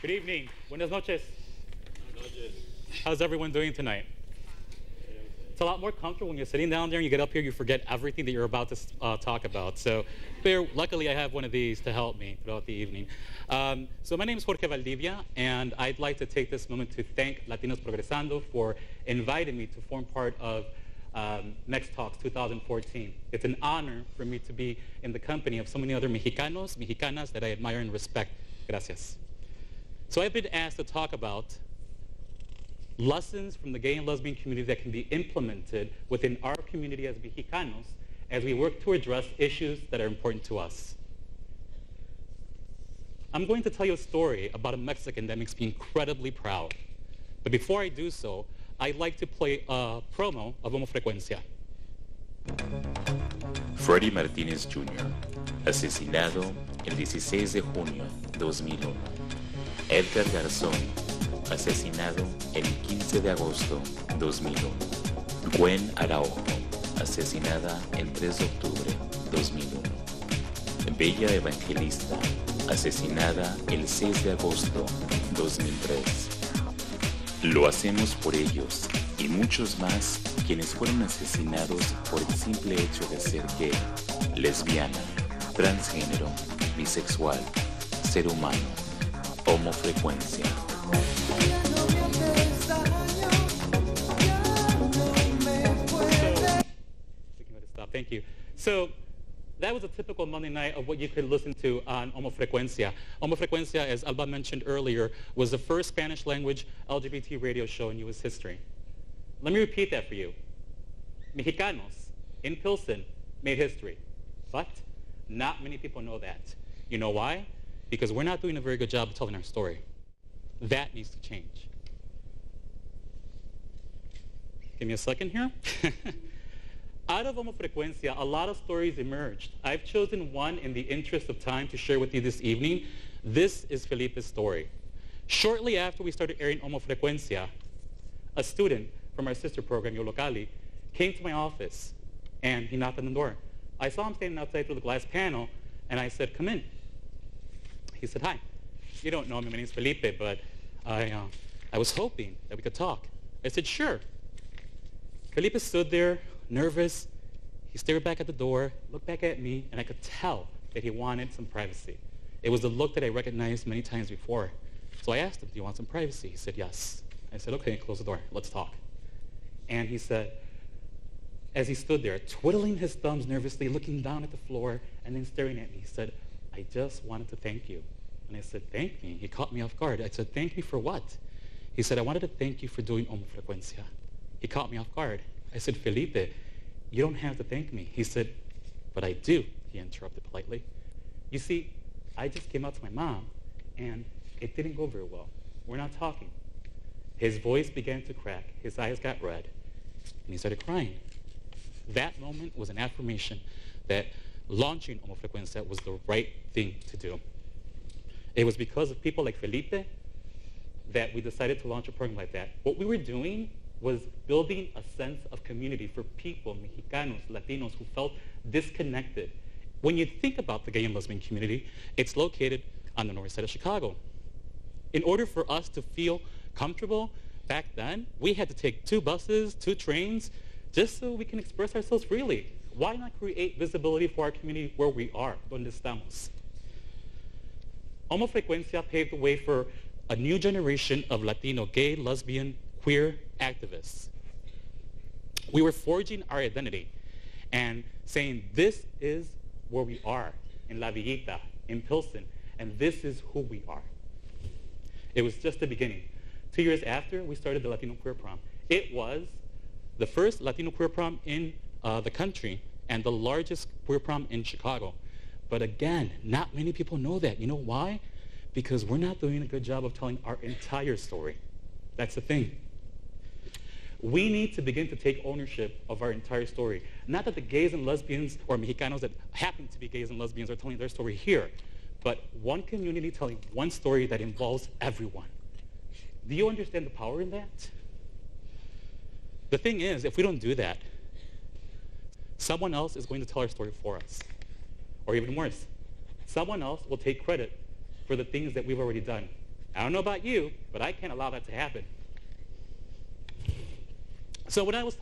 Good evening. Buenas noches. How's everyone doing tonight? It's a lot more comfortable when you're sitting down there and you get up here, you forget everything that you're about to talk about. So luckily I have one of these to help me throughout the evening. So my name is Jorge Valdivia, and I'd like to take this moment to thank Latinos Progresando for inviting me to form part of MEX Talks 2014. It's an honor for me to be in the company of so many other Mexicanos, Mexicanas that I admire and respect. Gracias. So I've been asked to talk about lessons from the gay and lesbian community that can be implemented within our community as Mexicanos as we work to address issues that are important to us. I'm going to tell you a story about a Mexican that makes me incredibly proud. But before I do so, I'd like to play a promo of Homofrecuencia. Freddie Martínez Jr., asesinado el 16 de junio 2001. Edgar Garzón, asesinado el 15 de agosto 2001. Gwen Araujo, asesinada el 3 de octubre 2001. Bella Evangelista, asesinada el 6 de agosto 2003. Lo hacemos por ellos y muchos más quienes fueron asesinados por el simple hecho de ser gay, lesbiana, transgénero, bisexual, ser humano, homofrecuencia. Thank you. So that was a typical Monday night of what you could listen to on Homofrecuencia. Homofrecuencia, as Alba mentioned earlier, was the first Spanish language LGBT radio show in U.S. history. Let me repeat that for you. Mexicanos in Pilsen made history, but not many people know that. You know why? Because we're not doing a very good job of telling our story. That needs to change. Give me a second here. Out of Homofrecuencia, a lot of stories emerged. I've chosen one in the interest of time to share with you this evening. This is Felipe's story. Shortly after we started airing Homofrecuencia, a student from our sister program, Yo Locali, came to my office, and he knocked on the door. I saw him standing outside through the glass panel, and I said, "Come in." He said, "Hi. You don't know me, my name's Felipe, but I was hoping that we could talk." I said, "Sure." Felipe stood there, nervous. He stared back at the door, looked back at me, and I could tell that he wanted some privacy. It was the look that I recognized many times before. So I asked him, "Do you want some privacy?" He said, "Yes." I said, "Okay, close the door. Let's talk." And he said, as he stood there, twiddling his thumbs nervously, looking down at the floor, and then staring at me, he said, "I just wanted to thank you." And I said, "Thank me?" He caught me off guard. I said, "Thank me for what?" He said, "I wanted to thank you for doing Homofrecuencia." He caught me off guard. I said, "Felipe, you don't have to thank me." He said, "But I do," he interrupted politely. "You see, I just came out to my mom, and it didn't go very well. We're not talking." His voice began to crack. His eyes got red, and he started crying. That moment was an affirmation that launching Homofrecuencia was the right thing to do. It was because of people like Felipe that we decided to launch a program like that. What we were doing was building a sense of community for people, Mexicanos, Latinos, who felt disconnected. When you think about the gay and lesbian community, it's located on the north side of Chicago. In order for us to feel comfortable back then, we had to take 2 buses, 2 trains, just so we can express ourselves freely. Why not create visibility for our community where we are, donde estamos? Homofrecuencia paved the way for a new generation of Latino, gay, lesbian, queer activists. We were forging our identity and saying, this is where we are, in La Villita, in Pilsen, and this is who we are. It was just the beginning. 2 years after, we started the Latino Queer Prom. It was the first Latino Queer Prom in the country and the largest queer prom in Chicago. But again, not many people know that. You know why? Because we're not doing a good job of telling our entire story. That's the thing. We need to begin to take ownership of our entire story. Not that the gays and lesbians or Mexicanos that happen to be gays and lesbians are telling their story here, but one community telling one story that involves everyone. Do you understand the power in that? The thing is, if we don't do that, someone else is going to tell our story for us. Or even worse, someone else will take credit for the things that we've already done. I don't know about you, but I can't allow that to happen. So when I was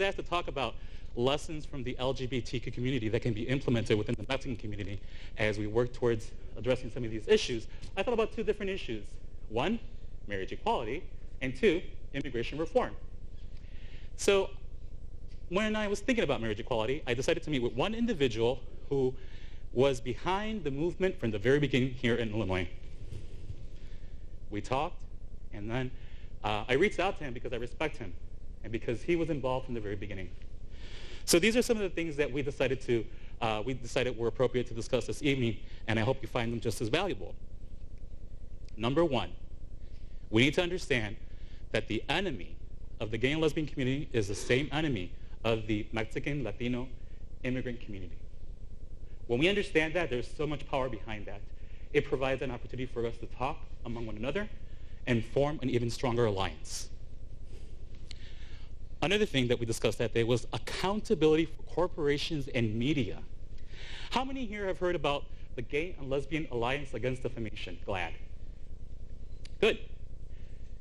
asked to talk about lessons from the LGBTQ community that can be implemented within the Mexican community as we work towards addressing some of these issues, I thought about two different issues. One, marriage equality, and two, immigration reform. So when I was thinking about marriage equality, I decided to meet with one individual who was behind the movement from the very beginning here in Illinois. We talked, and then I reached out to him because I respect him and because he was involved from the very beginning. So these are some of the things that we decided were appropriate to discuss this evening, and I hope you find them just as valuable. Number one, we need to understand that the enemy of the gay and lesbian community is the same enemy of the Mexican, Latino, immigrant community. When we understand that, there's so much power behind that. It provides an opportunity for us to talk among one another and form an even stronger alliance. Another thing that we discussed that day was accountability for corporations and media. How many here have heard about the Gay and Lesbian Alliance Against Defamation? GLAAD. Good.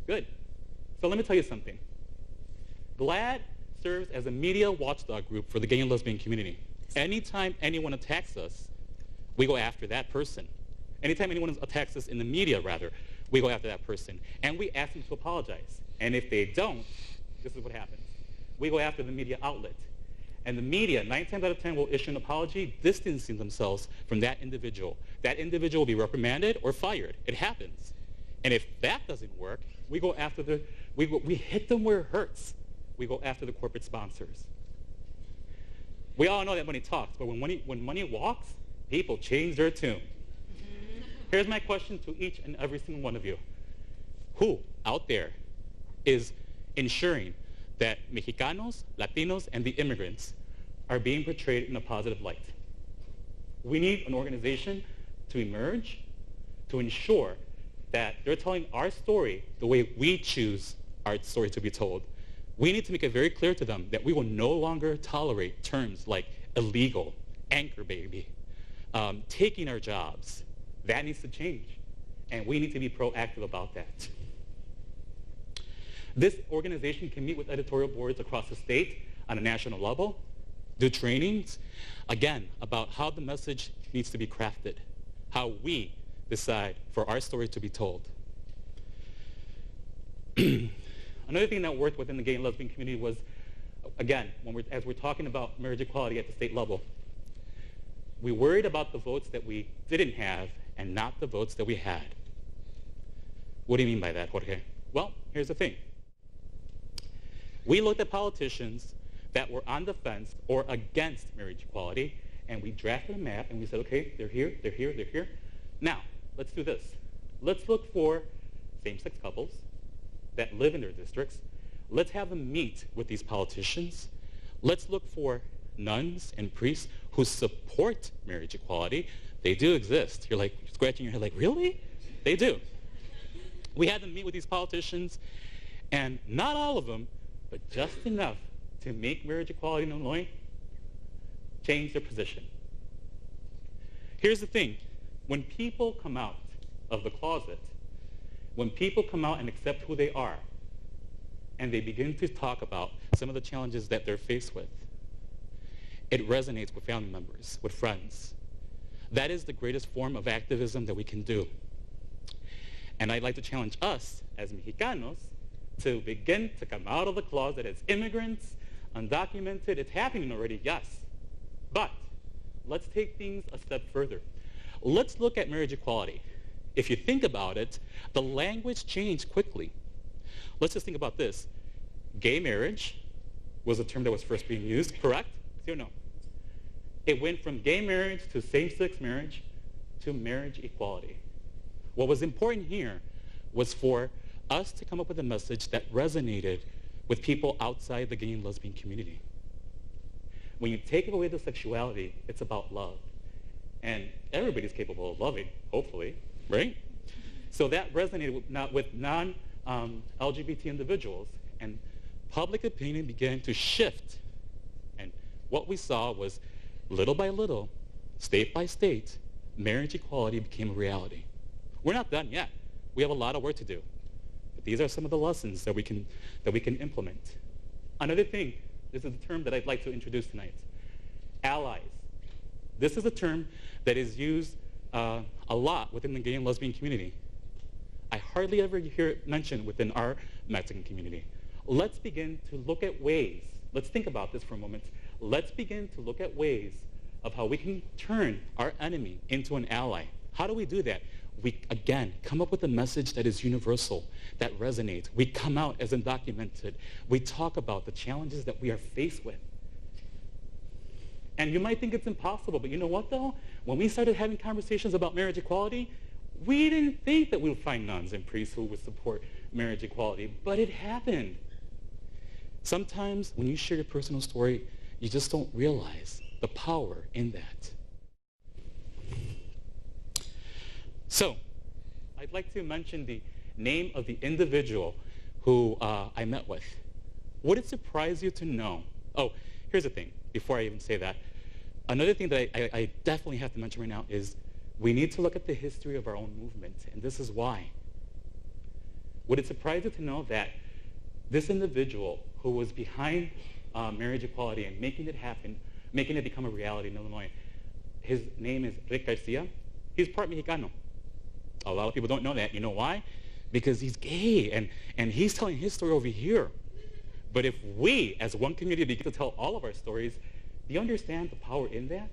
Good. So let me tell you something. GLAAD serves as a media watchdog group for the gay and lesbian community. Anytime anyone attacks us, we go after that person. Anytime anyone attacks us in the media, rather, we go after that person. And we ask them to apologize. And if they don't, this is what happens. We go after the media outlet. And the media, 9 times out of 10, will issue an apology distancing themselves from that individual. That individual will be reprimanded or fired. It happens. And if that doesn't work, we go after we hit them where it hurts. We go after the corporate sponsors. We all know that money talks, but when money walks, people change their tune. Here's my question to each and every single one of you. Who out there is ensuring that Mexicanos, Latinos, and the immigrants are being portrayed in a positive light? We need an organization to emerge to ensure that they're telling our story the way we choose our story to be told. We need to make it very clear to them that we will no longer tolerate terms like illegal, anchor baby, taking our jobs. That needs to change, and we need to be proactive about that. This organization can meet with editorial boards across the state on a national level, do trainings, again, about how the message needs to be crafted, how we decide for our story to be told. Another thing that worked within the gay and lesbian community was, again, as we're talking about marriage equality at the state level, we worried about the votes that we didn't have and not the votes that we had. What do you mean by that, Jorge? Well, here's the thing. We looked at politicians that were on the fence or against marriage equality, and we drafted a map, and we said, okay, they're here, they're here, they're here. Now, let's do this. Let's look for same-sex couples that live in their districts. Let's have them meet with these politicians. Let's look for nuns and priests who support marriage equality. They do exist. You're like scratching your head like, really? They do. We had them meet with these politicians, and not all of them, but just enough to make marriage equality in Illinois change their position. Here's the thing. When people come out of the closet, when people come out and accept who they are, and they begin to talk about some of the challenges that they're faced with, it resonates with family members, with friends. That is the greatest form of activism that we can do. And I'd like to challenge us as Mexicanos to begin to come out of the closet as immigrants, undocumented. It's happening already, yes. But let's take things a step further. Let's look at marriage equality. If you think about it, the language changed quickly. Let's just think about this. Gay marriage was a term that was first being used, correct? Sí or no? It went from gay marriage to same-sex marriage to marriage equality. What was important here was for us to come up with a message that resonated with people outside the gay and lesbian community. When you take away the sexuality, it's about love. And everybody's capable of loving, hopefully, right? So that resonated with non-LGBT individuals, and public opinion began to shift. And what we saw was, little by little, state by state, marriage equality became a reality. We're not done yet. We have a lot of work to do. But these are some of the lessons that we can implement. Another thing, this is a term that I'd like to introduce tonight. Allies. This is a term that is used a lot within the gay and lesbian community. I hardly ever hear it mentioned within our Mexican community. Let's begin to look at ways, let's think about this for a moment. Let's begin to look at ways of how we can turn our enemy into an ally. How do we do that? We, again, come up with a message that is universal, that resonates. We come out as undocumented. We talk about the challenges that we are faced with. And you might think it's impossible, but you know what, though? When we started having conversations about marriage equality, we didn't think that we would find nuns and priests who would support marriage equality, but it happened. Sometimes when you share your personal story, you just don't realize the power in that. So, I'd like to mention the name of the individual who I met with. Would it surprise you to know? Oh, here's the thing, before I even say that. Another thing that I definitely have to mention right now is we need to look at the history of our own movement, and this is why. Would it surprise you to know that this individual who was behind marriage equality and making it happen, making it become a reality in Illinois, his name is Rick Garcia. He's part Mexicano. A lot of people don't know that. You know why? Because he's gay, and he's telling his story over here. But if we, as one community, begin to tell all of our stories, do you understand the power in that?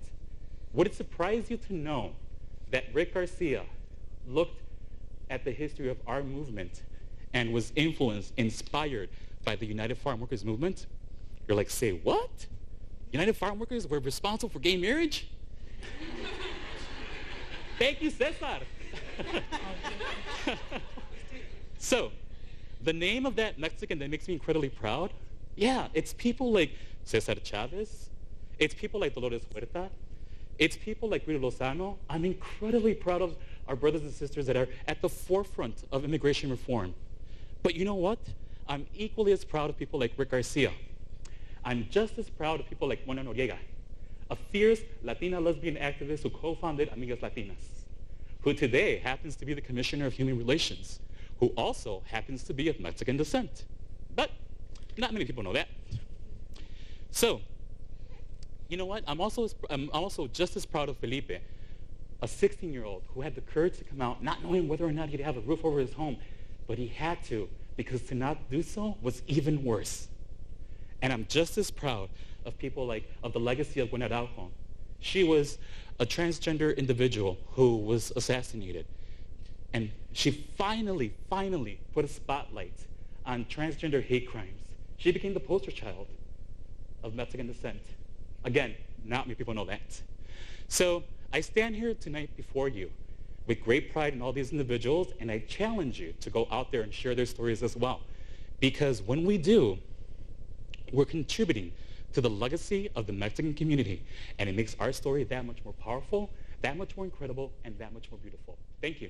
Would it surprise you to know that Rick Garcia looked at the history of our movement and was influenced, inspired by the United Farm Workers movement? You're like, say what? United Farm Workers were responsible for gay marriage? Thank you, Cesar. So, the name of that Mexican that makes me incredibly proud, yeah, it's people like Cesar Chavez. It's people like Dolores Huerta. It's people like Rita Lozano. I'm incredibly proud of our brothers and sisters that are at the forefront of immigration reform. But you know what? I'm equally as proud of people like Rick Garcia. I'm just as proud of people like Mona Noriega, a fierce Latina lesbian activist who co-founded Amigas Latinas, who today happens to be the Commissioner of Human Relations, who also happens to be of Mexican descent. But not many people know that. So, you know what? I'm also just as proud of Felipe, a 16-year-old who had the courage to come out, not knowing whether or not he'd have a roof over his home, but he had to, because to not do so was even worse. And I'm just as proud of people of the legacy of Gwen Araujo. She was a transgender individual who was assassinated. And she finally put a spotlight on transgender hate crimes. She became the poster child of Mexican descent. Again, not many people know that. So I stand here tonight before you with great pride in all these individuals, and I challenge you to go out there and share their stories as well. Because when we do, we're contributing to the legacy of the Mexican community, and it makes our story that much more powerful, that much more incredible, and that much more beautiful. Thank you.